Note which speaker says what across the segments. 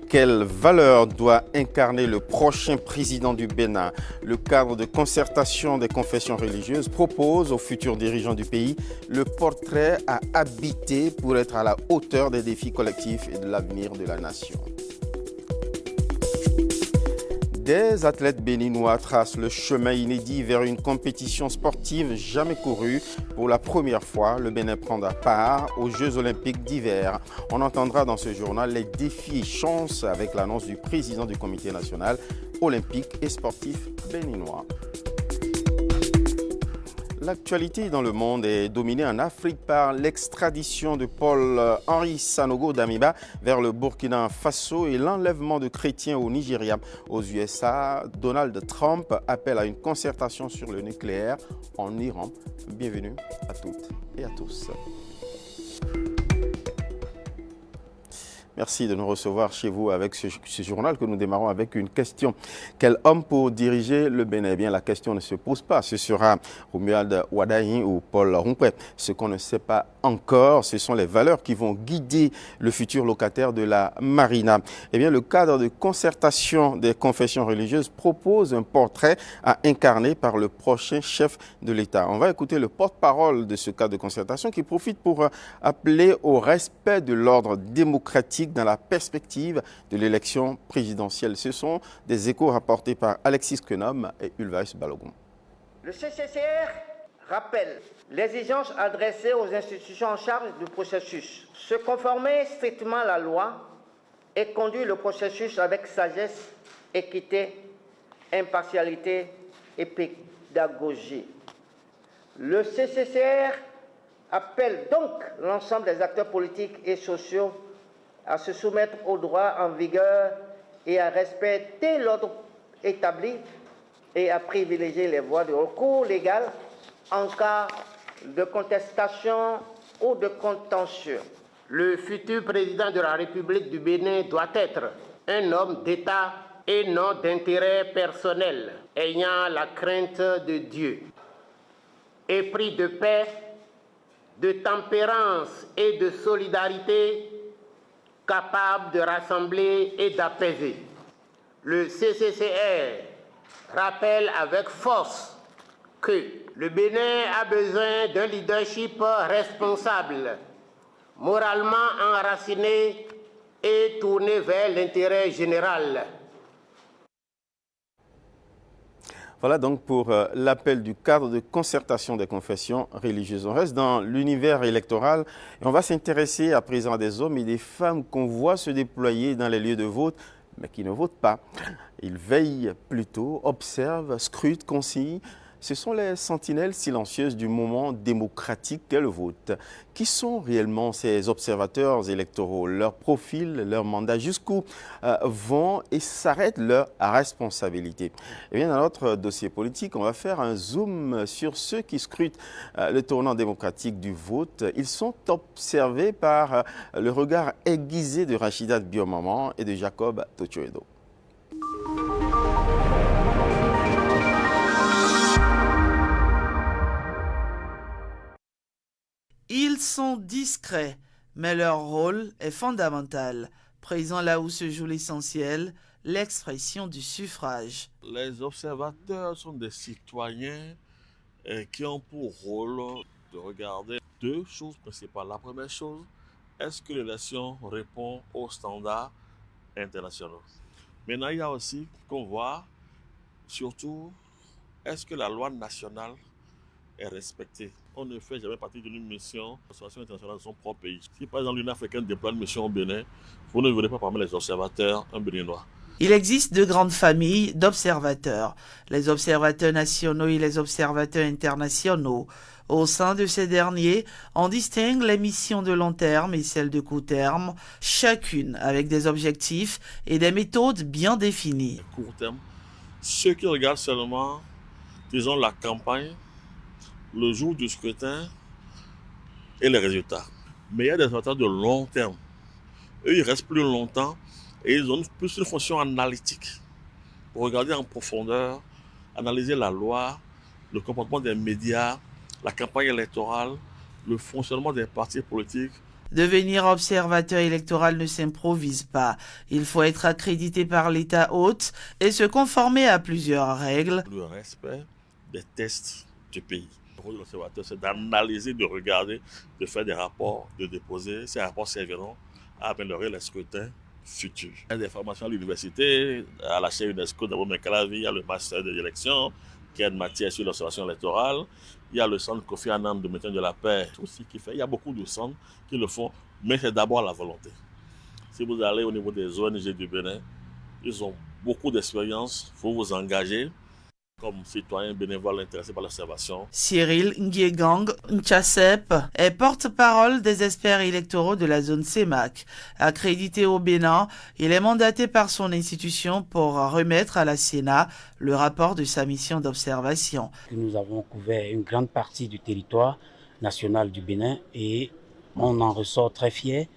Speaker 1: Quelle valeur doit incarner le prochain président du Bénin? Le cadre de concertation des confessions religieuses propose aux futurs dirigeants du pays le portrait à habiter pour être à la hauteur des défis collectifs et de l'avenir de la nation. Des athlètes béninois tracent le chemin inédit vers une compétition sportive jamais courue. Pour la première fois, le Bénin prendra part aux Jeux olympiques d'hiver. On entendra dans ce journal les défis et chances avec l'annonce du président du comité national olympique et sportif béninois. L'actualité dans le monde est dominée en Afrique par l'extradition de Paul-Henri Sanogo Damiba vers le Burkina Faso et l'enlèvement de chrétiens au Nigeria. Aux USA, Donald Trump appelle à une concertation sur le nucléaire en Iran. Bienvenue à toutes et à tous. Merci de nous recevoir chez vous avec ce journal que nous démarrons avec une question. Quel homme pour diriger le Bénin? Eh bien, la question ne se pose pas. Ce sera Romuald Wadahin ou Paul Rompouet. Ce qu'on ne sait pas encore, ce sont les valeurs qui vont guider le futur locataire de la Marina. Eh bien, le cadre de concertation des confessions religieuses propose un portrait à incarner par le prochain chef de l'État. On va écouter le porte-parole de ce cadre de concertation qui profite pour appeler au respect de l'ordre démocratique dans la perspective de l'élection présidentielle. Ce sont des échos rapportés par Alexis Kenom et Ulvaeus Balogun.
Speaker 2: Le CCCR rappelle l'exigence adressée aux institutions en charge du processus. Se conformer strictement à la loi et conduire le processus avec sagesse, équité, impartialité et pédagogie. Le CCCR appelle donc l'ensemble des acteurs politiques et sociaux à se soumettre au droit en vigueur et à respecter l'ordre établi et à privilégier les voies de recours légal en cas de contestation ou de contentieux. Le futur président de la République du Bénin doit être un homme d'État et non d'intérêt personnel, ayant la crainte de Dieu, épris de paix, de tempérance et de solidarité, capable de rassembler et d'apaiser. Le CCCR rappelle avec force que le Bénin a besoin d'un leadership responsable, moralement enraciné et tourné vers l'intérêt général.
Speaker 1: Voilà donc pour l'appel du cadre de concertation des confessions religieuses. On reste dans l'univers électoral et on va s'intéresser à présent à des hommes et des femmes qu'on voit se déployer dans les lieux de vote, mais qui ne votent pas. Ils veillent plutôt, observent, scrutent, consignent. Ce sont les sentinelles silencieuses du moment démocratique qu'est le vote. Qui sont réellement ces observateurs électoraux? Leur profil, leur mandat, jusqu'où vont et s'arrête leur responsabilité? Eh bien, dans notre dossier politique, on va faire un zoom sur ceux qui scrutent le tournant démocratique du vote. Ils sont observés par le regard aiguisé de Rachidat Biomaman et de Jacob Tochoedo.
Speaker 3: Ils sont discrets, mais leur rôle est fondamental, présent là où se joue l'essentiel, l'expression du suffrage.
Speaker 4: Les observateurs sont des citoyens qui ont pour rôle de regarder deux choses principales. La première chose, est-ce que l'élection répond aux standards internationaux? Maintenant, il y a aussi qu'on voit, surtout, est-ce que la loi nationale est respectée? On ne fait jamais partie d'une mission d'observation internationale de son propre pays. Si par exemple l'Union africaine déploie une mission au Bénin, vous ne verrez pas parmi les observateurs un Béninois.
Speaker 3: Il existe deux grandes familles d'observateurs, les observateurs nationaux et les observateurs internationaux. Au sein de ces derniers, on distingue les missions de long terme et celles de court terme, chacune avec des objectifs et des méthodes bien définies.
Speaker 4: Court terme, ceux qui regardent seulement, disons, la campagne, le jour du scrutin et les résultats. Mais il y a des observateurs de long terme. Eux, ils restent plus longtemps et ils ont plus une fonction analytique pour regarder en profondeur, analyser la loi, le comportement des médias, la campagne électorale, le fonctionnement des partis politiques,
Speaker 3: Devenir observateur électoral ne s'improvise pas. Il faut être accrédité par l'État hôte et se conformer à plusieurs règles.
Speaker 4: Le respect des tests du pays. Le rôle de l'observateur, c'est d'analyser, de regarder, de faire des rapports, de déposer. Ces rapports serviront à améliorer les scrutins futurs. Il y a des formations à l'université, à la chaire UNESCO d'Abou Mekalavi, il y a le master de direction, qui est une matière sur l'observation électorale. Il y a le centre Kofi Annan de maintien de la paix, tout ce qui fait. Il y a beaucoup de centres qui le font, mais c'est d'abord la volonté. Si vous allez au niveau des ONG du Bénin, ils ont beaucoup d'expérience, il faut vous engager comme citoyen bénévole intéressé par l'observation.
Speaker 3: Cyril Nguyegang Nchasep est porte-parole des experts électoraux de la zone CEMAC. Accrédité au Bénin, il est mandaté par son institution pour remettre à la Sénat le rapport de sa mission d'observation.
Speaker 5: Nous avons couvert une grande partie du territoire national du Bénin et on en ressort très fiers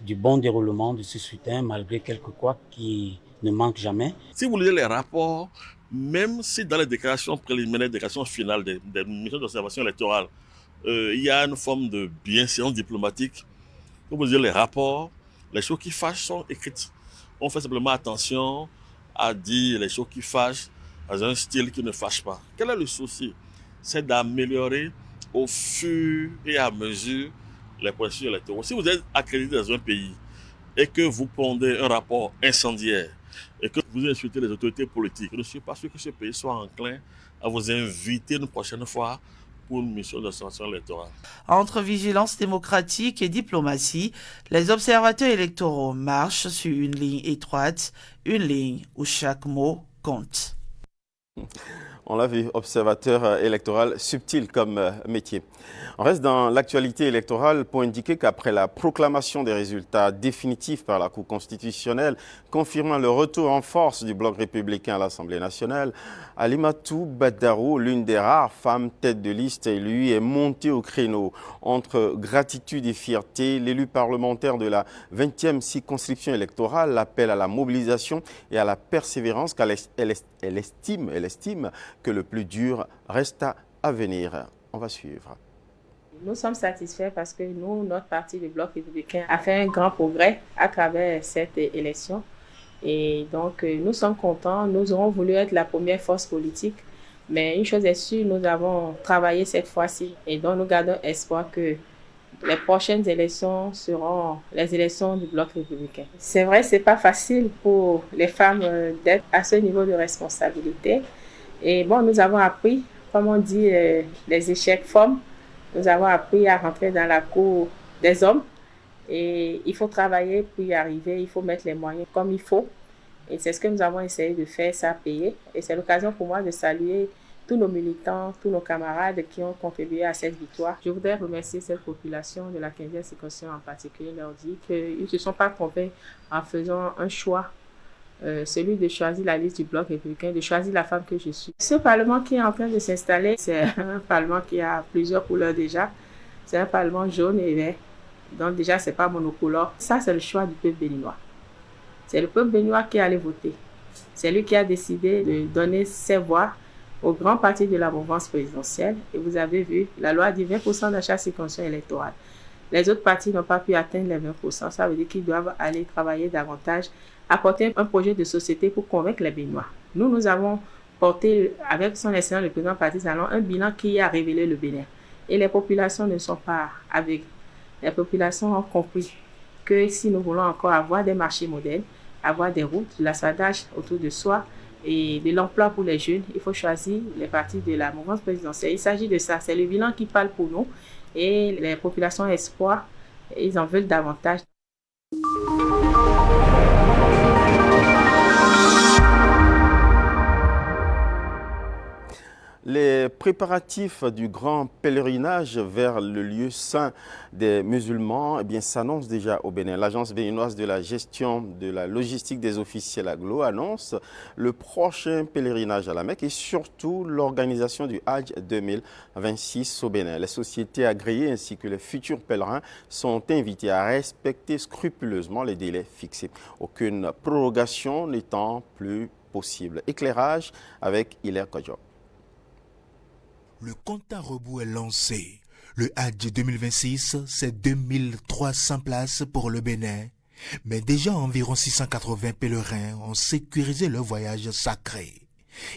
Speaker 5: du bon déroulement de ce scrutin malgré quelques couacs qui ne manquent jamais.
Speaker 4: Si vous lisez les rapports, même si dans les déclarations préliminaires, les déclarations finales des missions d'observation électorale, il y a une forme de bienséance diplomatique, vous lisez les rapports, les choses qui fâchent sont écrites. On fait simplement attention à dire les choses qui fâchent dans un style qui ne fâche pas. Quel est le souci? C'est d'améliorer au fur et à mesure les processus électoraux. Si vous êtes accrédité dans un pays et que vous pondez un rapport incendiaire, et que vous insultez les autorités politiques, je ne suis pas sûr que ce pays soit enclin à vous inviter une prochaine fois pour une mission d'observation électorale.
Speaker 3: Entre vigilance démocratique et diplomatie, les observateurs électoraux marchent sur une ligne étroite, une ligne où chaque mot compte.
Speaker 1: On l'a vu, observateur électoral subtil comme métier. On reste dans l'actualité électorale pour indiquer qu'après la proclamation des résultats définitifs par la Cour constitutionnelle confirmant le retour en force du bloc républicain à l'Assemblée nationale, Alimatou Badarou, l'une des rares femmes tête de liste élue, est montée au créneau. Entre gratitude et fierté, l'élu parlementaire de la 20e circonscription électorale appelle à la mobilisation et à la persévérance car elle estime que le plus dur reste à venir. On va suivre.
Speaker 6: Nous sommes satisfaits parce que nous, notre parti, le Bloc républicain, a fait un grand progrès à travers cette élection. Et donc, nous sommes contents. Nous aurons voulu être la première force politique. Mais une chose est sûre, nous avons travaillé cette fois-ci. Et donc, nous gardons espoir que les prochaines élections seront les élections du Bloc républicain. C'est vrai, c'est pas facile pour les femmes d'être à ce niveau de responsabilité. Et bon, nous avons appris, comme on dit, les échecs forment. Nous avons appris à rentrer dans la cour des hommes et il faut travailler pour y arriver, il faut mettre les moyens comme il faut. Et c'est ce que nous avons essayé de faire, ça a payé. Et c'est l'occasion pour moi de saluer tous nos militants, tous nos camarades qui ont contribué à cette victoire. Je voudrais remercier cette population de la 15e circonscription en particulier, leur dire qu'ils ne se sont pas trompés en faisant un choix. Celui de choisir la liste du Bloc républicain, de choisir la femme que je suis. Ce parlement qui est en train de s'installer, c'est un parlement qui a plusieurs couleurs déjà. C'est un parlement jaune et vert. Donc déjà, ce n'est pas monocolore. Ça, c'est le choix du peuple béninois. C'est le peuple béninois qui est allé voter. C'est lui qui a décidé de donner ses voix au grand parti de la mouvance présidentielle. Et vous avez vu, la loi dit 20% d'achat circonscription électorale. Les autres partis n'ont pas pu atteindre les 20%. Ça veut dire qu'ils doivent aller travailler davantage, apporter un projet de société pour convaincre les Béninois. Nous avons porté, avec son excellence le président Patrice Talon, un bilan qui a révélé le Bénin. Et les populations ne sont pas aveugles. Les populations ont compris que si nous voulons encore avoir des marchés modernes, avoir des routes, de l'assemblage autour de soi et de l'emploi pour les jeunes, il faut choisir les partis de la mouvance présidentielle. Il s'agit de ça. C'est le bilan qui parle pour nous. Et les populations espoir, ils en veulent davantage.
Speaker 1: Les préparatifs du grand pèlerinage vers le lieu saint des musulmans s'annoncent déjà au Bénin. L'Agence béninoise de la gestion de la logistique des officiels AGLO annonce le prochain pèlerinage à la Mecque et surtout l'organisation du Hajj 2026 au Bénin. Les sociétés agréées ainsi que les futurs pèlerins sont invités à respecter scrupuleusement les délais fixés. Aucune prorogation n'étant plus possible. Éclairage avec Hilaire Kodjo.
Speaker 7: Le compte à rebours est lancé. Le Hadj 2026, c'est 2300 places pour le Bénin. Mais déjà environ 680 pèlerins ont sécurisé leur voyage sacré.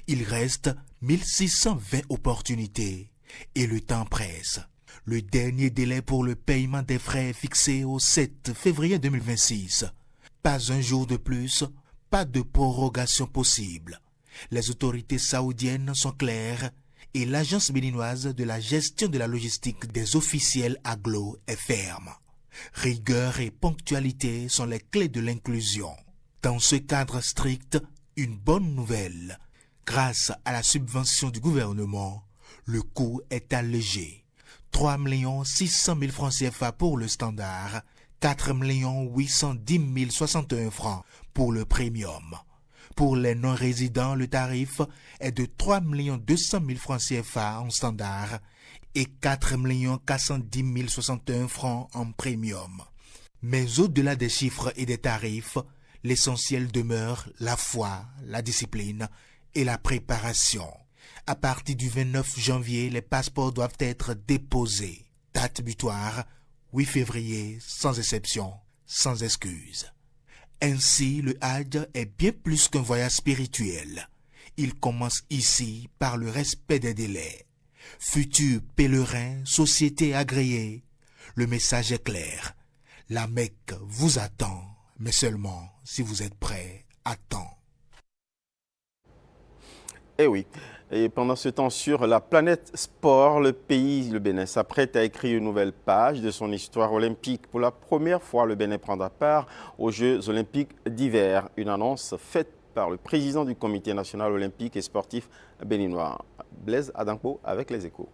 Speaker 7: Il reste 1620 opportunités et le temps presse. Le dernier délai pour le paiement des frais est fixé au 7 février 2026. Pas un jour de plus, pas de prorogation possible. Les autorités saoudiennes sont claires et l'agence béninoise de la gestion de la logistique des officiels agglo est ferme. Rigueur et ponctualité sont les clés de l'inclusion. Dans ce cadre strict, une bonne nouvelle. Grâce à la subvention du gouvernement, le coût est allégé. 3 600 000 francs CFA pour le standard, 4 810 061 francs pour le premium. Pour les non-résidents, le tarif est de 3 200 000 francs CFA en standard et 4 410 061 francs en premium. Mais au-delà des chiffres et des tarifs, l'essentiel demeure la foi, la discipline et la préparation. À partir du 29 janvier, les passeports doivent être déposés. Date butoir, 8 février, sans exception, sans excuse. Ainsi, le Hadj est bien plus qu'un voyage spirituel. Il commence ici par le respect des délais. Futurs pèlerins, société agréée, le message est clair. La Mecque vous attend, mais seulement si vous êtes prêts à temps.
Speaker 1: Eh oui. Et pendant ce temps, sur la planète sport, le Bénin, s'apprête à écrire une nouvelle page de son histoire olympique. Pour la première fois, le Bénin prendra part aux Jeux olympiques d'hiver. Une annonce faite par le président du Comité national olympique et sportif béninois, Blaise Adampo, avec les Échos.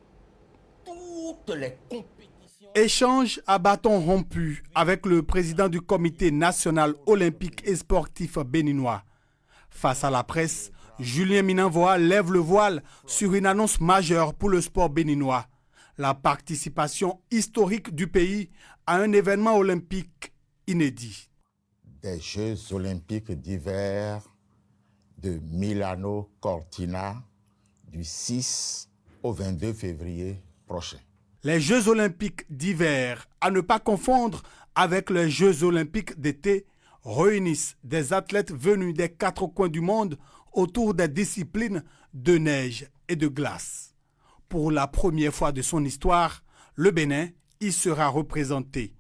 Speaker 8: Toutes les compétitions.
Speaker 9: Échange à bâton rompu avec le président du Comité national olympique et sportif béninois. Face à la presse, Julien Minavoa lève le voile sur une annonce majeure pour le sport béninois. La participation historique du pays à un événement olympique inédit.
Speaker 8: Des Jeux olympiques d'hiver de Milano Cortina du 6 au 22 février prochain.
Speaker 9: Les Jeux olympiques d'hiver, à ne pas confondre avec les Jeux olympiques d'été, réunissent des athlètes venus des 4 coins du monde autour des disciplines de neige et de glace. Pour la première fois de son histoire, le Bénin y sera représenté.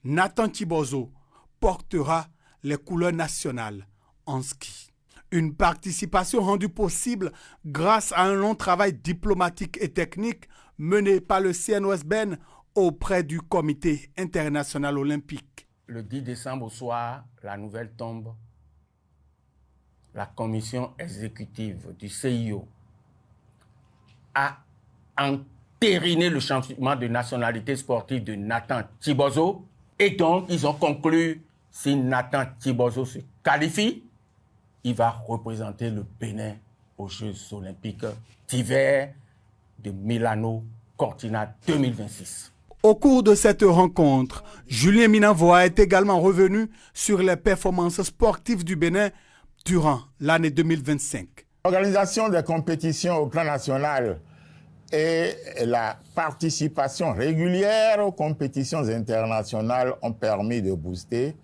Speaker 9: Nathan Tibozo portera les couleurs nationales en ski. Une participation rendue possible grâce à un long travail diplomatique et technique mené par le CNOSBN auprès du Comité international olympique.
Speaker 10: Le 10 décembre au soir, la nouvelle tombe. La commission exécutive du CIO a entériné le changement de nationalité sportive de Nathan Tibozo. Et donc, ils ont conclu, si Nathan Tibozo se qualifie, il va représenter le Bénin aux Jeux olympiques d'hiver de Milano Cortina 2026.
Speaker 9: Au cours de cette rencontre, Julien Minavoa est également revenu sur les performances sportives du Bénin durant l'année 2025.
Speaker 8: L'organisation des compétitions au plan national et la participation régulière aux compétitions internationales ont permis de booster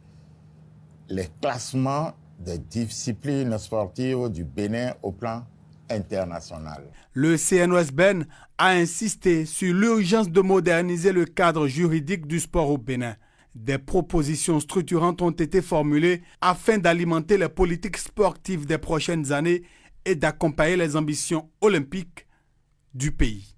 Speaker 8: les classements des disciplines sportives du Bénin au plan international.
Speaker 9: Le CNOSBN a insisté sur l'urgence de moderniser le cadre juridique du sport au Bénin. Des propositions structurantes ont été formulées afin d'alimenter les politiques sportives des prochaines années et d'accompagner les ambitions olympiques du pays.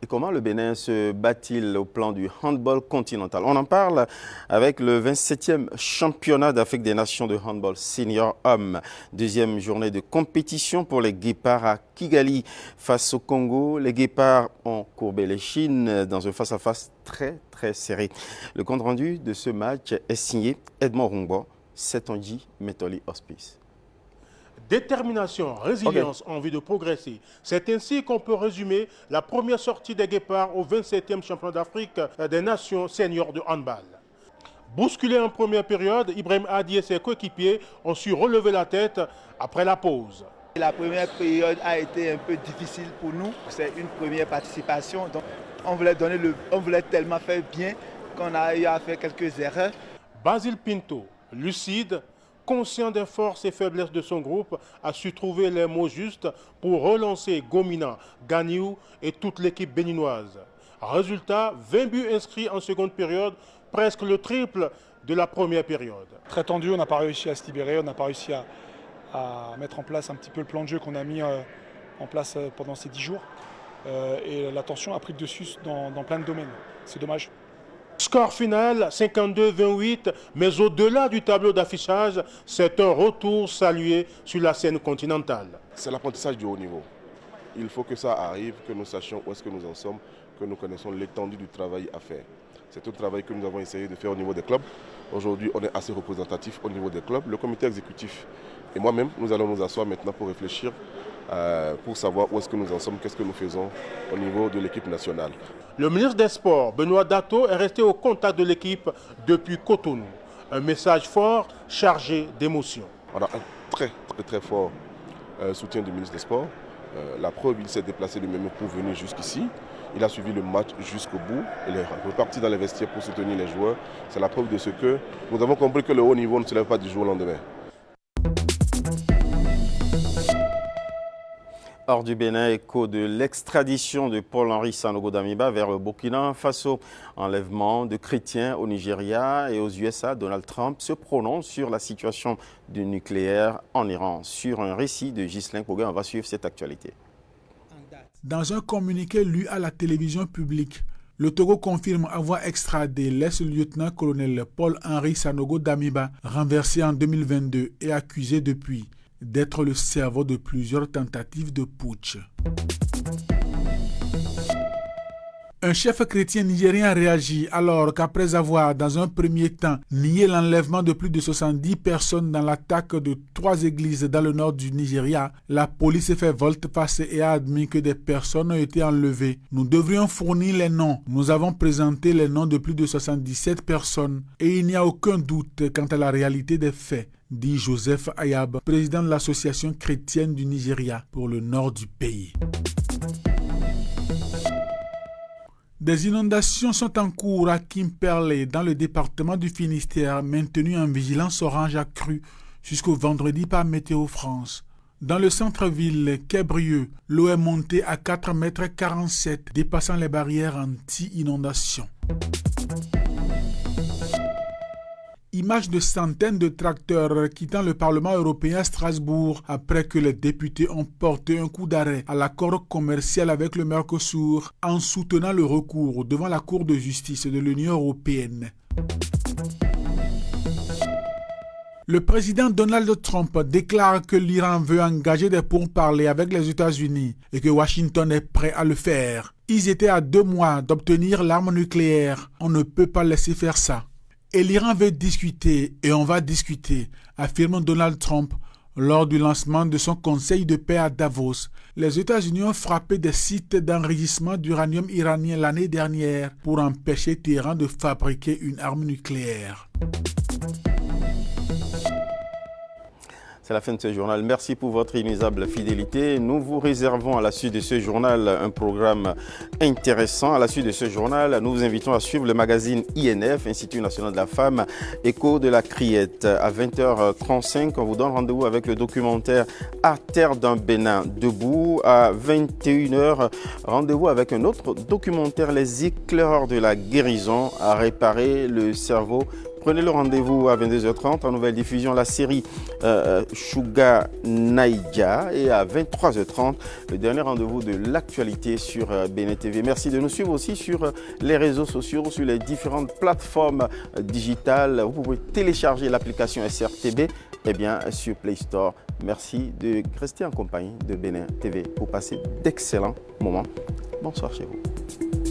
Speaker 1: Et comment le Bénin se bat-il au plan du handball continental? On en parle avec le 27e championnat d'Afrique des Nations de handball senior homme. Deuxième journée de compétition pour les Guépards à Kigali. Face au Congo, les Guépards ont courbé les chines dans un face-à-face très serré. Le compte-rendu de ce match est signé Edmond Rungbo, Setonji Metoli Hospice.
Speaker 11: Détermination, résilience, envie de progresser. C'est ainsi qu'on peut résumer la première sortie des Guépards au 27e championnat d'Afrique des Nations seniors de handball. Bousculés en première période, Ibrahim Hadi et ses coéquipiers ont su relever la tête après la pause.
Speaker 12: La première période a été un peu difficile pour nous. C'est une première participation. Donc on voulait tellement faire bien qu'on a eu à faire quelques erreurs.
Speaker 11: Basile Pinto, lucide, conscient des forces et faiblesses de son groupe, a su trouver les mots justes pour relancer Gomina, Ganiou et toute l'équipe béninoise. Résultat, 20 buts inscrits en seconde période, presque le triple de la première période.
Speaker 13: Très tendu, on n'a pas réussi à se libérer, on n'a pas réussi à mettre en place un petit peu le plan de jeu qu'on a mis en place pendant ces 10 jours. Et la tension a pris le dessus dans plein de domaines. C'est dommage.
Speaker 11: Score final 52-28, mais au-delà du tableau d'affichage, c'est un retour salué sur la scène continentale.
Speaker 14: C'est l'apprentissage du haut niveau. Il faut que ça arrive, que nous sachions où est-ce que nous en sommes, que nous connaissons l'étendue du travail à faire. C'est tout le travail que nous avons essayé de faire au niveau des clubs. Aujourd'hui, on est assez représentatif au niveau des clubs. Le comité exécutif et moi-même, nous allons nous asseoir maintenant pour réfléchir, pour savoir où est-ce que nous en sommes, qu'est-ce que nous faisons au niveau de l'équipe nationale.
Speaker 11: Le ministre des Sports, Benoît Dato, est resté au contact de l'équipe depuis Cotonou. Un message fort, chargé d'émotion.
Speaker 14: On a un très fort soutien du ministre des Sports. La preuve, il s'est déplacé lui-même pour venir jusqu'ici. Il a suivi le match jusqu'au bout. Il est reparti dans les vestiaires pour soutenir les joueurs. C'est la preuve de ce que nous avons compris que le haut niveau ne se lève pas du jour au lendemain.
Speaker 1: Hors du Bénin, écho de l'extradition de Paul-Henri Sanogo Damiba vers le Burkina Faso. Enlèvement de chrétiens au Nigeria et aux USA, Donald Trump se prononce sur la situation du nucléaire en Iran. Sur un récit de Ghislain Koguin, on va suivre cette actualité.
Speaker 15: Dans un communiqué lu à la télévision publique, le Togo confirme avoir extradé l'ex-lieutenant-colonel Paul-Henri Sanogo Damiba, renversé en 2022 et accusé depuis d'être le cerveau de plusieurs tentatives de putsch. Un chef chrétien nigérien réagit alors qu'après avoir, dans un premier temps, nié l'enlèvement de plus de 70 personnes dans l'attaque de 3 églises dans le nord du Nigeria, la police fait volte-face et a admis que des personnes ont été enlevées. Nous devrions fournir les noms. Nous avons présenté les noms de plus de 77 personnes et il n'y a aucun doute quant à la réalité des faits, dit Joseph Ayab, président de l'association chrétienne du Nigeria pour le nord du pays. Des inondations sont en cours à Kimperlé, dans le département du Finistère, maintenu en vigilance orange accrue jusqu'au vendredi par Météo France. Dans le centre-ville, Quai-Brieuc, l'eau est montée à 4,47 m, dépassant les barrières anti-inondation. Images de centaines de tracteurs quittant le Parlement européen à Strasbourg après que les députés ont porté un coup d'arrêt à l'accord commercial avec le Mercosur en soutenant le recours devant la Cour de justice de l'Union européenne. Le président Donald Trump déclare que l'Iran veut engager des pourparlers avec les États-Unis et que Washington est prêt à le faire. Ils étaient à 2 mois d'obtenir l'arme nucléaire. On ne peut pas laisser faire ça. Et l'Iran veut discuter et on va discuter, affirme Donald Trump lors du lancement de son conseil de paix à Davos. Les États-Unis ont frappé des sites d'enrichissement d'uranium iranien l'année dernière pour empêcher Téhéran de fabriquer une arme nucléaire.
Speaker 1: C'est la fin de ce journal. Merci pour votre inépuisable fidélité. Nous vous réservons à la suite de ce journal un programme intéressant. À la suite de ce journal, nous vous invitons à suivre le magazine INF, Institut National de la Femme, Écho de la Criette. À 20h35, on vous donne rendez-vous avec le documentaire À terre d'un Bénin debout. À 21h, rendez-vous avec un autre documentaire, Les éclaireurs de la guérison, à réparer le cerveau. Prenez le rendez-vous à 22h30 en nouvelle diffusion, la série Shuga Naija, et à 23h30, le dernier rendez-vous de l'actualité sur Bénin TV. Merci de nous suivre aussi sur les réseaux sociaux, sur les différentes plateformes digitales. Vous pouvez télécharger l'application SRTB sur Play Store. Merci de rester en compagnie de Bénin TV pour passer d'excellents moments. Bonsoir chez vous.